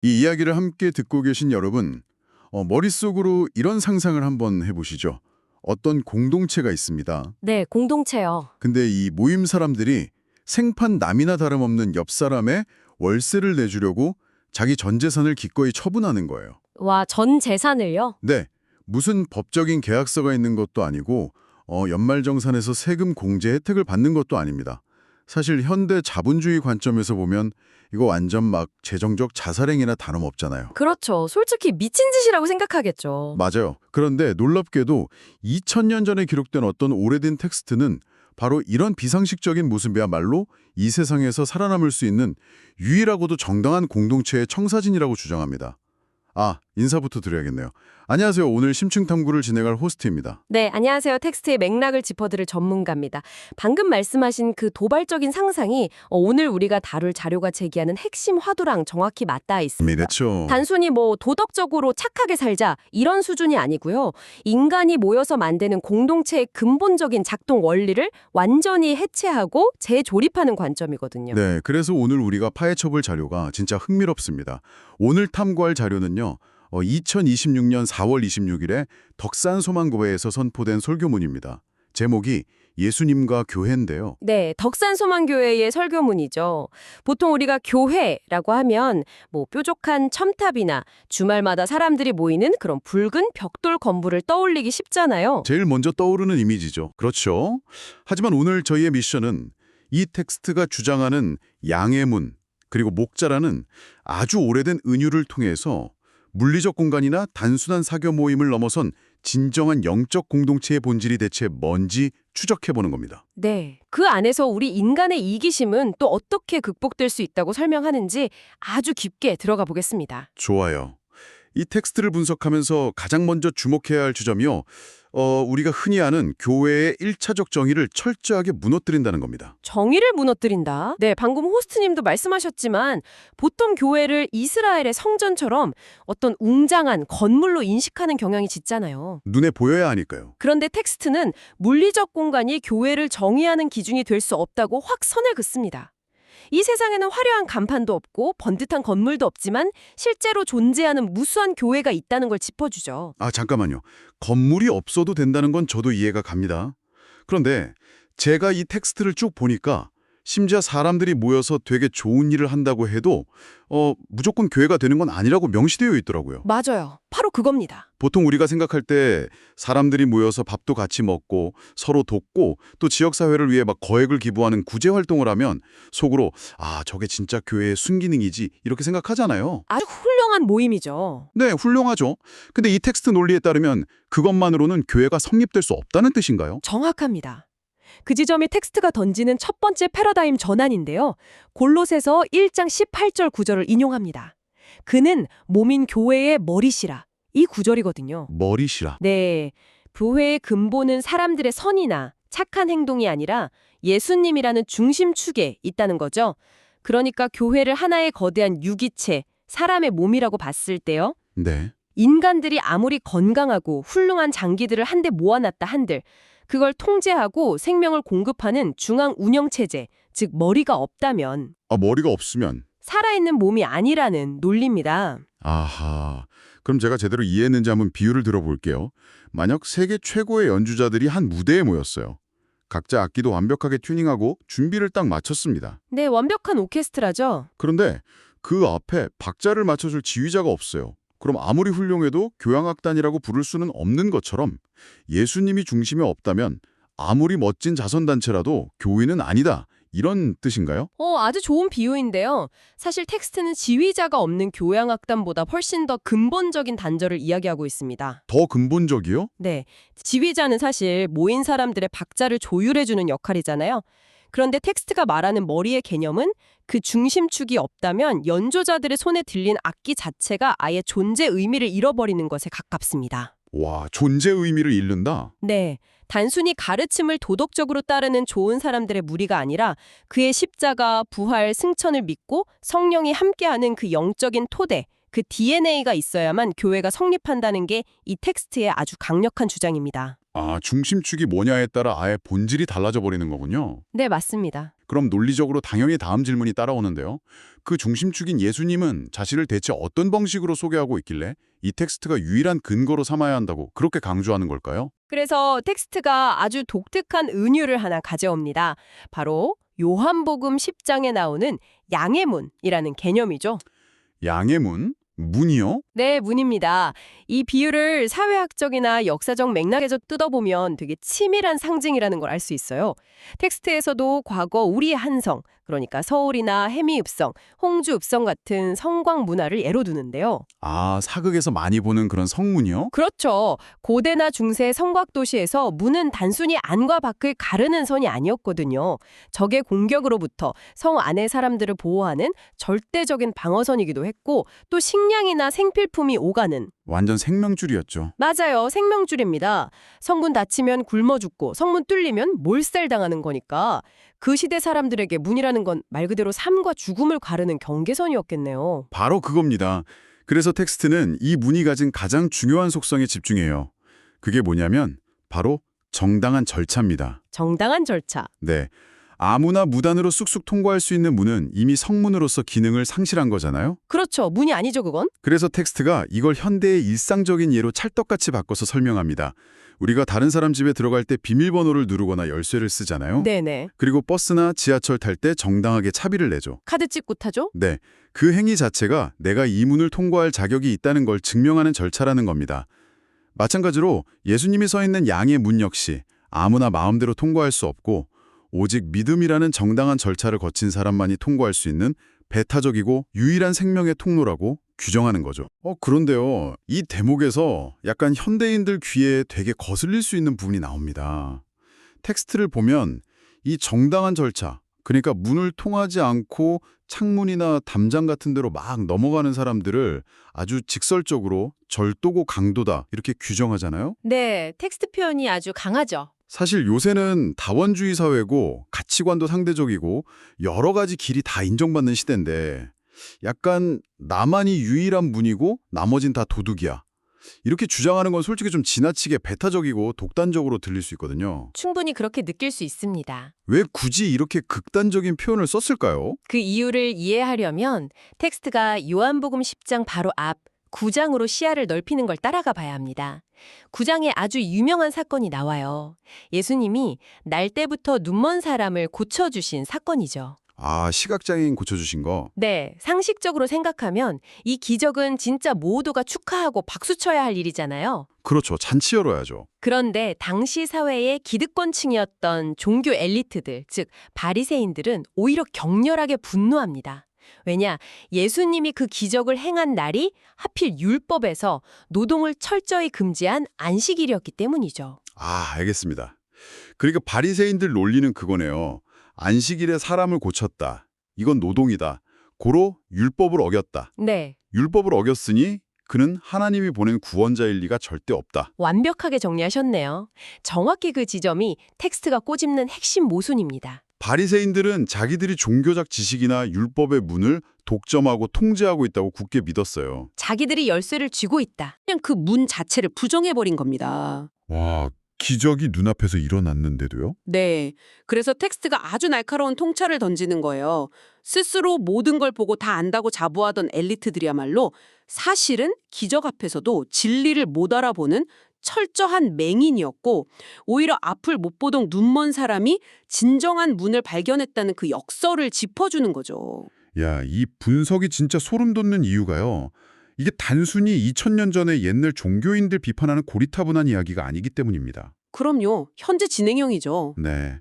이 이야기를 함께 듣고 계신 여러분, 머릿속으로 이런 상상을 한번 해보시죠. 어떤 공동체가 있습니다. 네, 공동체요. 근데 이 모임 사람들이 생판 남이나 다름없는 옆 사람의 월세를 내주려고 자기 전 재산을 기꺼이 처분하는 거예요. 와, 전 재산을요? 네, 무슨 법적인 계약서가 있는 것도 아니고 연말정산에서 세금 공제 혜택을 받는 것도 아닙니다. 사실 현대 자본주의 관점에서 보면 이거 완전 막 재정적 자살행위나 다름없잖아요. 그렇죠. 솔직히 미친 짓이라고 생각하겠죠. 맞아요. 그런데 놀랍게도 2000년 전에 기록된 어떤 오래된 텍스트는 바로 이런 비상식적인 모습이야말로 이 세상에서 살아남을 수 있는 유일하고도 정당한 공동체의 청사진이라고 주장합니다. 인사부터 드려야겠네요. 안녕하세요. 오늘 심층탐구를 진행할 호스트입니다. 네, 안녕하세요. 텍스트의 맥락을 짚어드릴 전문가입니다. 방금 말씀하신 그 도발적인 상상이 오늘 우리가 다룰 자료가 제기하는 핵심 화두랑 정확히 맞닿아 있습니다. 그렇죠. 단순히 도덕적으로 착하게 살자 이런 수준이 아니고요. 인간이 모여서 만드는 공동체의 근본적인 작동 원리를 완전히 해체하고 재조립하는 관점이거든요. 네, 그래서 오늘 우리가 파헤쳐볼 자료가 진짜 흥미롭습니다. 오늘 탐구할 자료는요. 2026년 4월 26일에 덕산소망교회에서 선포된 설교문입니다. 제목이 예수님과 교회인데요. 네, 덕산소망교회의 설교문이죠. 보통 우리가 교회라고 하면 뾰족한 첨탑이나 주말마다 사람들이 모이는 그런 붉은 벽돌 건물을 떠올리기 쉽잖아요. 제일 먼저 떠오르는 이미지죠. 그렇죠. 하지만 오늘 저희의 미션은 이 텍스트가 주장하는 양의 문, 그리고 목자라는 아주 오래된 은유를 통해서 물리적 공간이나 단순한 사교 모임을 넘어선 진정한 영적 공동체의 본질이 대체 뭔지 추적해보는 겁니다. 네, 그 안에서 우리 인간의 이기심은 또 어떻게 극복될 수 있다고 설명하는지 아주 깊게 들어가 보겠습니다. 좋아요. 이 텍스트를 분석하면서 가장 먼저 주목해야 할 지점이요. 우리가 흔히 아는 교회의 1차적 정의를 철저하게 무너뜨린다는 겁니다. 정의를 무너뜨린다. 네, 방금 호스트님도 말씀하셨지만 보통 교회를 이스라엘의 성전처럼 어떤 웅장한 건물로 인식하는 경향이 짙잖아요. 눈에 보여야 하니까요. 그런데 텍스트는 물리적 공간이 교회를 정의하는 기준이 될 수 없다고 확 선을 긋습니다. 이 세상에는 화려한 간판도 없고 번듯한 건물도 없지만 실제로 존재하는 무수한 교회가 있다는 걸 짚어주죠. 잠깐만요. 건물이 없어도 된다는 건 저도 이해가 갑니다. 그런데 제가 이 텍스트를 쭉 보니까 심지어 사람들이 모여서 되게 좋은 일을 한다고 해도 무조건 교회가 되는 건 아니라고 명시되어 있더라고요. 맞아요. 바로 그겁니다. 보통 우리가 생각할 때 사람들이 모여서 밥도 같이 먹고 서로 돕고 또 지역사회를 위해 막 거액을 기부하는 구제 활동을 하면 속으로 저게 진짜 교회의 순기능이지 이렇게 생각하잖아요. 아주 훌륭한 모임이죠. 네, 훌륭하죠. 근데 이 텍스트 논리에 따르면 그것만으로는 교회가 성립될 수 없다는 뜻인가요? 정확합니다. 그 지점이 텍스트가 던지는 첫 번째 패러다임 전환인데요. 골로새서 1장 18절 구절을 인용합니다. 그는 몸인 교회의 머리시라. 이 구절이거든요. 머리시라. 네, 교회의 근본은 사람들의 선이나 착한 행동이 아니라 예수님이라는 중심축에 있다는 거죠. 그러니까 교회를 하나의 거대한 유기체, 사람의 몸이라고 봤을 때요. 네. 인간들이 아무리 건강하고 훌륭한 장기들을 한데 모아놨다 한들 그걸 통제하고 생명을 공급하는 중앙 운영체제, 즉 머리가 없다면 머리가 없으면. 살아있는 몸이 아니라는 논리입니다. 아하. 그럼 제가 제대로 이해했는지 한번 비유를 들어볼게요. 만약 세계 최고의 연주자들이 한 무대에 모였어요. 각자 악기도 완벽하게 튜닝하고 준비를 딱 마쳤습니다. 네, 완벽한 오케스트라죠. 그런데 그 앞에 박자를 맞춰줄 지휘자가 없어요. 그럼 아무리 훌륭해도 교향악단이라고 부를 수는 없는 것처럼 예수님이 중심에 없다면 아무리 멋진 자선단체라도 교회는 아니다. 이런 뜻인가요? 아주 좋은 비유인데요. 사실 텍스트는 지휘자가 없는 교향악단보다 훨씬 더 근본적인 단절을 이야기하고 있습니다. 더 근본적이요? 네, 지휘자는 사실 모인 사람들의 박자를 조율해주는 역할이잖아요. 그런데 텍스트가 말하는 머리의 개념은 그 중심축이 없다면 연주자들의 손에 들린 악기 자체가 아예 존재 의미를 잃어버리는 것에 가깝습니다. 와, 존재 의미를 잃는다? 네, 단순히 가르침을 도덕적으로 따르는 좋은 사람들의 무리가 아니라 그의 십자가, 부활, 승천을 믿고 성령이 함께하는 그 영적인 토대, 그 DNA가 있어야만 교회가 성립한다는 게 이 텍스트의 아주 강력한 주장입니다. 중심축이 뭐냐에 따라 아예 본질이 달라져 버리는 거군요. 네, 맞습니다. 그럼 논리적으로 당연히 다음 질문이 따라오는데요. 그 중심축인 예수님은 자신을 대체 어떤 방식으로 소개하고 있길래 이 텍스트가 유일한 근거로 삼아야 한다고 그렇게 강조하는 걸까요? 그래서 텍스트가 아주 독특한 은유를 하나 가져옵니다. 바로 요한복음 10장에 나오는 양의 문이라는 개념이죠. 양의 문? 문이요? 네, 문입니다. 이 비유를 사회학적이나 역사적 맥락에서 뜯어보면 되게 치밀한 상징이라는 걸 알 수 있어요. 텍스트에서도 과거 우리의 한성, 그러니까 서울이나 해미읍성, 홍주읍성 같은 성곽 문화를 예로 두는데요. 아, 사극에서 많이 보는 그런 성문이요? 그렇죠. 고대나 중세 성곽 도시에서 문은 단순히 안과 밖을 가르는 선이 아니었거든요. 적의 공격으로부터 성 안의 사람들을 보호하는 절대적인 방어선이기도 했고 또 식량이나 생필품이 오가는 완전 생명줄이었죠. 맞아요. 생명줄입니다. 성문 닫히면 굶어 죽고 성문 뚫리면 몰살당하는 거니까 그 시대 사람들에게 문이라는 건 말 그대로 삶과 죽음을 가르는 경계선이었겠네요. 바로 그겁니다. 그래서 텍스트는 이 문이 가진 가장 중요한 속성에 집중해요. 그게 뭐냐면 바로 정당한 절차입니다. 정당한 절차. 네. 아무나 무단으로 쑥쑥 통과할 수 있는 문은 이미 성문으로서 기능을 상실한 거잖아요. 그렇죠. 문이 아니죠, 그건? 그래서 텍스트가 이걸 현대의 일상적인 예로 찰떡같이 바꿔서 설명합니다. 우리가 다른 사람 집에 들어갈 때 비밀번호를 누르거나 열쇠를 쓰잖아요. 네네. 그리고 버스나 지하철 탈 때 정당하게 차비를 내죠. 카드 찍고 타죠? 네, 그 행위 자체가 내가 이 문을 통과할 자격이 있다는 걸 증명하는 절차라는 겁니다. 마찬가지로 예수님이 서 있는 양의 문 역시 아무나 마음대로 통과할 수 없고 오직 믿음이라는 정당한 절차를 거친 사람만이 통과할 수 있는 배타적이고 유일한 생명의 통로라고 규정하는 거죠. 그런데요, 이 대목에서 약간 현대인들 귀에 되게 거슬릴 수 있는 부분이 나옵니다. 텍스트를 보면 이 정당한 절차, 그러니까 문을 통하지 않고 창문이나 담장 같은 데로 막 넘어가는 사람들을 아주 직설적으로 절도고 강도다 이렇게 규정하잖아요. 네, 텍스트 표현이 아주 강하죠. 사실 요새는 다원주의 사회고 가치관도 상대적이고 여러 가지 길이 다 인정받는 시대인데 약간 나만이 유일한 문이고 나머진 다 도둑이야. 이렇게 주장하는 건 솔직히 좀 지나치게 배타적이고 독단적으로 들릴 수 있거든요. 충분히 그렇게 느낄 수 있습니다. 왜 굳이 이렇게 극단적인 표현을 썼을까요? 그 이유를 이해하려면 텍스트가 요한복음 10장 바로 앞 9장으로 시야를 넓히는 걸 따라가 봐야 합니다. 9장에 아주 유명한 사건이 나와요. 예수님이 날 때부터 눈먼 사람을 고쳐주신 사건이죠. 아, 시각장애인 고쳐주신 거. 네, 상식적으로 생각하면 이 기적은 진짜 모두가 축하하고 박수쳐야 할 일이잖아요. 그렇죠. 잔치 열어야죠. 그런데 당시 사회의 기득권층이었던 종교 엘리트들, 즉 바리새인들은 오히려 격렬하게 분노합니다. 왜냐, 예수님이 그 기적을 행한 날이 하필 율법에서 노동을 철저히 금지한 안식일이었기 때문이죠. 아, 알겠습니다. 그러니까 바리새인들 논리는 그거네요. 안식일에 사람을 고쳤다. 이건 노동이다. 고로 율법을 어겼다. 네, 율법을 어겼으니 그는 하나님이 보낸 구원자일 리가 절대 없다. 완벽하게 정리하셨네요. 정확히 그 지점이 텍스트가 꼬집는 핵심 모순입니다. 바리새인들은 자기들이 종교적 지식이나 율법의 문을 독점하고 통제하고 있다고 굳게 믿었어요. 자기들이 열쇠를 쥐고 있다. 그냥 그 문 자체를 부정해버린 겁니다. 와, 기적이 눈앞에서 일어났는데도요? 네. 그래서 텍스트가 아주 날카로운 통찰을 던지는 거예요. 스스로 모든 걸 보고 다 안다고 자부하던 엘리트들이야말로 사실은 기적 앞에서도 진리를 못 알아보는 철저한 맹인이었고 오히려 앞을 못 보던 눈먼 사람이 진정한 문을 발견했다는 그 역설을 짚어주는 거죠. 야, 이 분석이 진짜 소름 돋는 이유가요. 이게 단순히 2000년 전의 옛날 종교인들 비판하는 고리타분한 이야기가 아니기 때문입니다. 그럼요. 현재 진행형이죠. 네.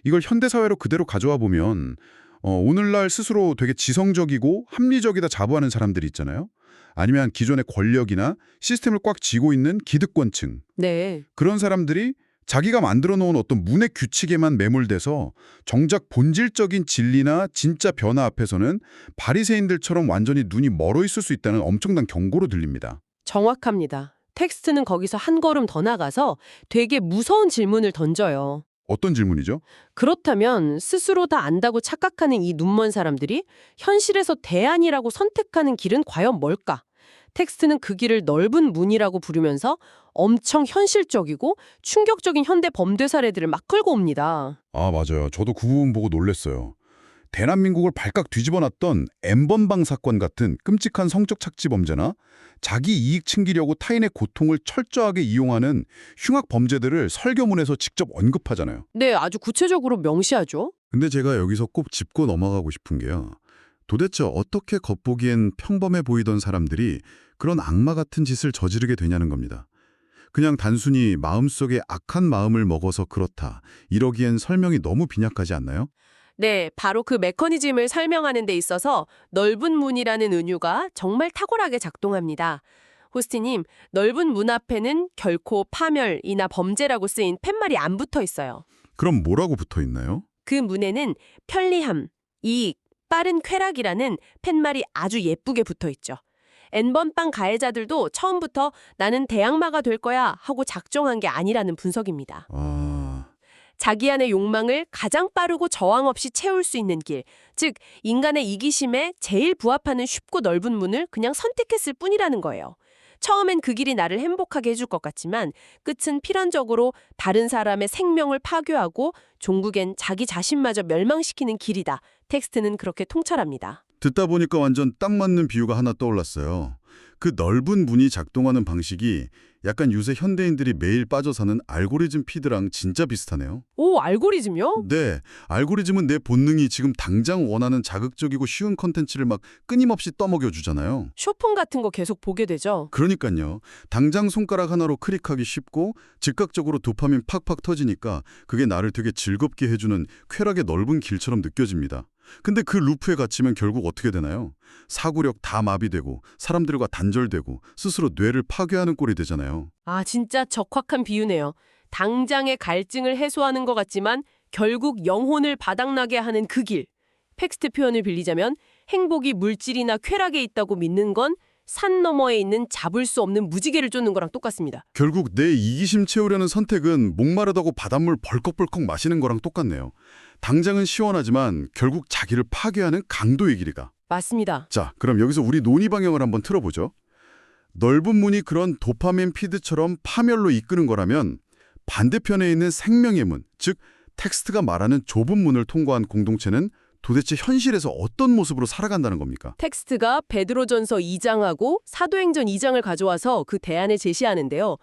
이걸 현대사회로 그대로 가져와 보면 오늘날 스스로 되게 지성적이고 합리적이다 자부하는 사람들이 있잖아요. 아니면 기존의 권력이나 시스템을 꽉 쥐고 있는 기득권층. 네. 그런 사람들이 자기가 만들어 놓은 어떤 문의 규칙에만 매몰돼서 정작 본질적인 진리나 진짜 변화 앞에서는 바리새인들처럼 완전히 눈이 멀어 있을 수 있다는 엄청난 경고로 들립니다. 정확합니다. 텍스트는 거기서 한 걸음 더 나가서 되게 무서운 질문을 던져요. 어떤 질문이죠? 그렇다면 스스로 다 안다고 착각하는 이 눈먼 사람들이 현실에서 대안이라고 선택하는 길은 과연 뭘까? 텍스트는 그 길을 넓은 문이라고 부르면서 엄청 현실적이고 충격적인 현대 범죄 사례들을 막 끌고 옵니다. 아, 맞아요. 저도 그 부분 보고 놀랬어요. 대한민국을 발칵 뒤집어놨던 N번방 사건 같은 끔찍한 성적 착취 범죄나 자기 이익 챙기려고 타인의 고통을 철저하게 이용하는 흉악 범죄들을 설교문에서 직접 언급하잖아요. 네, 아주 구체적으로 명시하죠. 근데 제가 여기서 꼭 짚고 넘어가고 싶은 게요. 도대체 어떻게 겉보기엔 평범해 보이던 사람들이 그런 악마 같은 짓을 저지르게 되냐는 겁니다. 그냥 단순히 마음속에 악한 마음을 먹어서 그렇다. 이러기엔 설명이 너무 빈약하지 않나요? 네, 바로 그 메커니즘을 설명하는 데 있어서 넓은 문이라는 은유가 정말 탁월하게 작동합니다. 호스티님, 넓은 문 앞에는 결코 파멸이나 범죄라고 쓰인 팻말이 안 붙어 있어요. 그럼 뭐라고 붙어 있나요? 그 문에는 편리함, 이익, 빠른 쾌락이라는 팻말이 아주 예쁘게 붙어 있죠. N번방 가해자들도 처음부터 나는 대악마가 될 거야 하고 작정한 게 아니라는 분석입니다. 자기 안의 욕망을 가장 빠르고 저항 없이 채울 수 있는 길, 즉 인간의 이기심에 제일 부합하는 쉽고 넓은 문을 그냥 선택했을 뿐이라는 거예요. 처음엔 그 길이 나를 행복하게 해줄 것 같지만 끝은 필연적으로 다른 사람의 생명을 파괴하고 종국엔 자기 자신마저 멸망시키는 길이다. 텍스트는 그렇게 통찰합니다. 듣다 보니까 완전 딱 맞는 비유가 하나 떠올랐어요. 그 넓은 문이 작동하는 방식이 약간 요새 현대인들이 매일 빠져 사는 알고리즘 피드랑 진짜 비슷하네요. 오, 알고리즘요? 네, 알고리즘은 내 본능이 지금 당장 원하는 자극적이고 쉬운 컨텐츠를 막 끊임없이 떠먹여주잖아요. 쇼핑 같은 거 계속 보게 되죠. 그러니까요. 당장 손가락 하나로 클릭하기 쉽고 즉각적으로 도파민 팍팍 터지니까 그게 나를 되게 즐겁게 해주는 쾌락의 넓은 길처럼 느껴집니다. 근데 그 루프에 갇히면 결국 어떻게 되나요? 사고력 다 마비되고 사람들과 단절되고 스스로 뇌를 파괴하는 꼴이 되잖아요. 아, 진짜 적확한 비유네요. 당장의 갈증을 해소하는 것 같지만 결국 영혼을 바닥나게 하는 그 길. 텍스트 표현을 빌리자면 행복이 물질이나 쾌락에 있다고 믿는 건 산 너머에 있는 잡을 수 없는 무지개를 쫓는 거랑 똑같습니다. 결국 내 이기심 채우려는 선택은 목마르다고 바닷물 벌컥벌컥 마시는 거랑 똑같네요. 당장은 시원하지만 결국 자기를 파괴하는 강도의 길이가. 맞습니다. 자, 그럼 여기서 우리 논의 방향을 한번 틀어보죠. 넓은 문이 그런 도파민 피드처럼 파멸로 이끄는 거라면 반대편에 있는 생명의 문, 즉 텍스트가 말하는 좁은 문을 통과한 공동체는 도대체 현실에서 어떤 모습으로 살아간다는 겁니까? 텍스트가 베드로전서 2장하고 사도행전 2장을 가져와서 그 대안을 제시하는데요.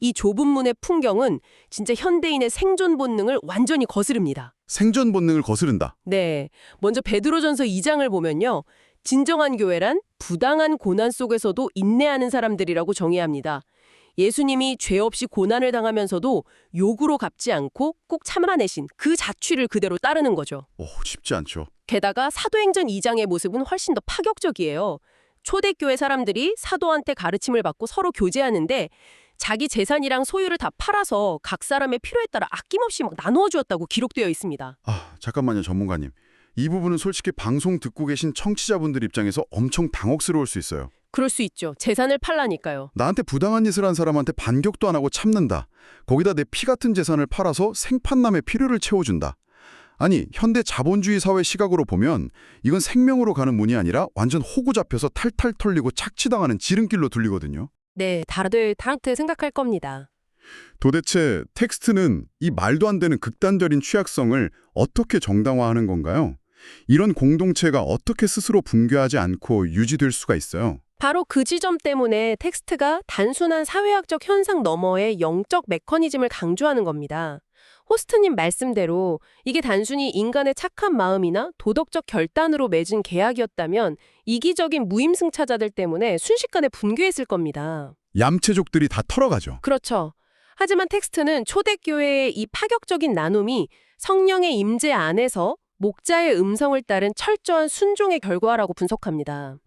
이 좁은 문의 풍경은 진짜 현대인의 생존 본능을 완전히 거스릅니다. 생존 본능을 거스른다. 네, 먼저 베드로전서 2장을 보면요. 진정한 교회란 부당한 고난 속에서도 인내하는 사람들이라고 정의합니다. 예수님이 죄 없이 고난을 당하면서도 욕으로 갚지 않고 꼭 참아내신 그 자취를 그대로 따르는 거죠. 쉽지 않죠. 게다가 사도행전 2장의 모습은 훨씬 더 파격적이에요. 초대교회 사람들이 사도한테 가르침을 받고 서로 교제하는데 자기 재산이랑 소유를 다 팔아서 각 사람의 필요에 따라 아낌없이 막 나누어 주었다고 기록되어 있습니다. 잠깐만요, 전문가님. 이 부분은 솔직히 방송 듣고 계신 청취자분들 입장에서 엄청 당혹스러울 수 있어요. 그럴 수 있죠. 재산을 팔라니까요. 나한테 부당한 짓을 한 사람한테 반격도 안 하고 참는다. 거기다 내 피 같은 재산을 팔아서 생판남의 필요를 채워준다. 아니, 현대 자본주의 사회 시각으로 보면 이건 생명으로 가는 문이 아니라 완전 호구 잡혀서 탈탈 털리고 착취당하는 지름길로 들리거든요. 네, 다들 다르게 생각할 겁니다. 도대체 텍스트는 이 말도 안 되는 극단적인 취약성을 어떻게 정당화하는 건가요? 이런 공동체가 어떻게 스스로 붕괴하지 않고 유지될 수가 있어요? 바로 그 지점 때문에 텍스트가 단순한 사회학적 현상 너머의 영적 메커니즘을 강조하는 겁니다. 호스트님 말씀대로 이게 단순히 인간의 착한 마음이나 도덕적 결단으로 맺은 계약이었다면 이기적인 무임승차자들 때문에 순식간에 붕괴했을 겁니다. 얌체족들이 다 털어가죠. 그렇죠. 하지만 텍스트는 초대교회의 이 파격적인 나눔이 성령의 임재 안에서 목자의 음성을 따른 철저한 순종의 결과라고 분석합니다.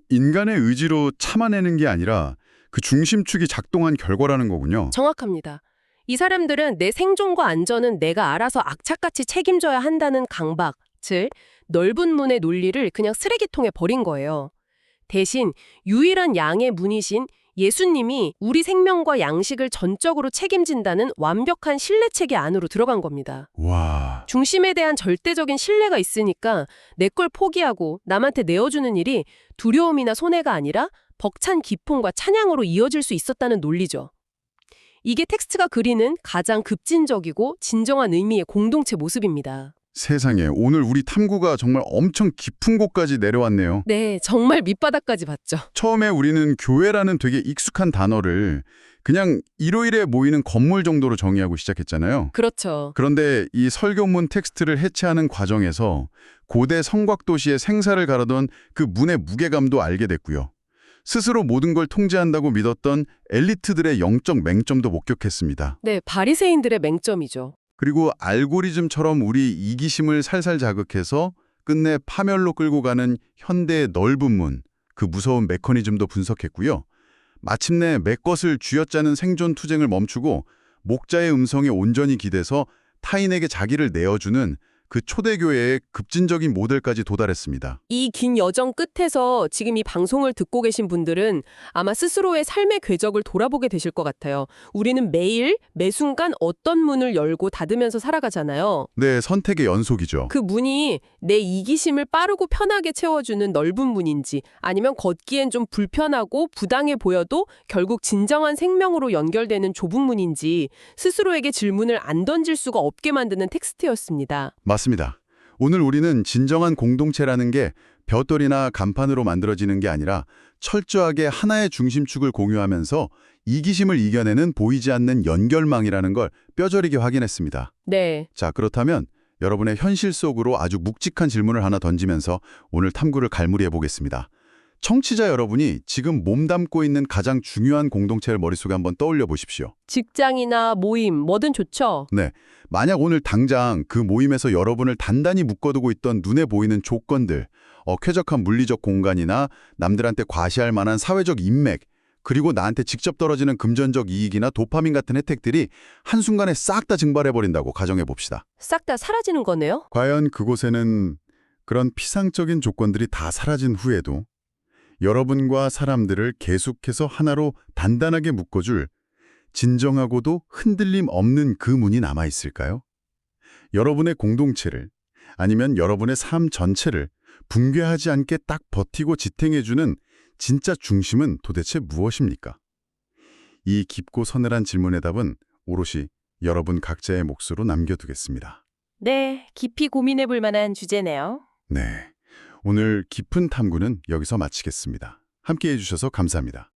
인간의 의지로 참아내는 게 아니라 그 중심축이 작동한 결과라는 거군요. 정확합니다. 이 사람들은 내 생존과 안전은 내가 알아서 악착같이 책임져야 한다는 강박, 즉 넓은 문의 논리를 그냥 쓰레기통에 버린 거예요. 대신 유일한 양의 문이신 예수님이 우리 생명과 양식을 전적으로 책임진다는 완벽한 신뢰체계 안으로 들어간 겁니다. 와, 중심에 대한 절대적인 신뢰가 있으니까 내 걸 포기하고 남한테 내어주는 일이 두려움이나 손해가 아니라 벅찬 기쁨과 찬양으로 이어질 수 있었다는 논리죠. 이게 텍스트가 그리는 가장 급진적이고 진정한 의미의 공동체 모습입니다. 세상에 오늘 우리 탐구가 정말 엄청 깊은 곳까지 내려왔네요. 네, 정말 밑바닥까지 봤죠. 처음에 우리는 교회라는 되게 익숙한 단어를 그냥 일요일에 모이는 건물 정도로 정의하고 시작했잖아요. 그렇죠. 그런데 이 설교문 텍스트를 해체하는 과정에서 고대 성곽도시의 생사를 가르던 그 문의 무게감도 알게 됐고요. 스스로 모든 걸 통제한다고 믿었던 엘리트들의 영적 맹점도 목격했습니다. 네, 바리새인들의 맹점이죠. 그리고 알고리즘처럼 우리 이기심을 살살 자극해서 끝내 파멸로 끌고 가는 현대의 넓은 문, 그 무서운 메커니즘도 분석했고요. 마침내 맺것을 쥐어짜는 생존 투쟁을 멈추고 목자의 음성에 온전히 기대서 타인에게 자기를 내어주는 그 초대교회의 급진적인 모델까지 도달했습니다. 이 긴 여정 끝에서 지금 이 방송을 듣고 계신 분들은 아마 스스로의 삶의 궤적을 돌아보게 되실 것 같아요. 우리는 매일, 매 순간 어떤 문을 열고 닫으면서 살아가잖아요. 네, 선택의 연속이죠. 그 문이 내 이기심을 빠르고 편하게 채워주는 넓은 문인지 아니면 걷기엔 좀 불편하고 부당해 보여도 결국 진정한 생명으로 연결되는 좁은 문인지 스스로에게 질문을 안 던질 수가 없게 만드는 텍스트였습니다. 맞습니다. 오늘 우리는 진정한 공동체라는 게 벽돌이나 간판으로 만들어지는 게 아니라 철저하게 하나의 중심축을 공유하면서 이기심을 이겨내는 보이지 않는 연결망이라는 걸 뼈저리게 확인했습니다. 네. 자, 그렇다면 여러분의 현실 속으로 아주 묵직한 질문을 하나 던지면서 오늘 탐구를 갈무리해 보겠습니다. 청취자 여러분이 지금 몸담고 있는 가장 중요한 공동체를 머릿속에 한번 떠올려 보십시오. 직장이나 모임, 뭐든 좋죠. 네, 만약 오늘 당장 그 모임에서 여러분을 단단히 묶어두고 있던 눈에 보이는 조건들, 쾌적한 물리적 공간이나 남들한테 과시할 만한 사회적 인맥, 그리고 나한테 직접 떨어지는 금전적 이익이나 도파민 같은 혜택들이 한순간에 싹 다 증발해버린다고 가정해 봅시다. 싹 다 사라지는 거네요? 과연 그곳에는 그런 피상적인 조건들이 다 사라진 후에도 여러분과 사람들을 계속해서 하나로 단단하게 묶어줄 진정하고도 흔들림 없는 그 문이 남아있을까요? 여러분의 공동체를 아니면 여러분의 삶 전체를 붕괴하지 않게 딱 버티고 지탱해주는 진짜 중심은 도대체 무엇입니까? 이 깊고 서늘한 질문의 답은 오롯이 여러분 각자의 몫으로 남겨두겠습니다. 네, 깊이 고민해 볼 만한 주제네요. 네, 오늘 깊은 탐구는 여기서 마치겠습니다. 함께해 주셔서 감사합니다.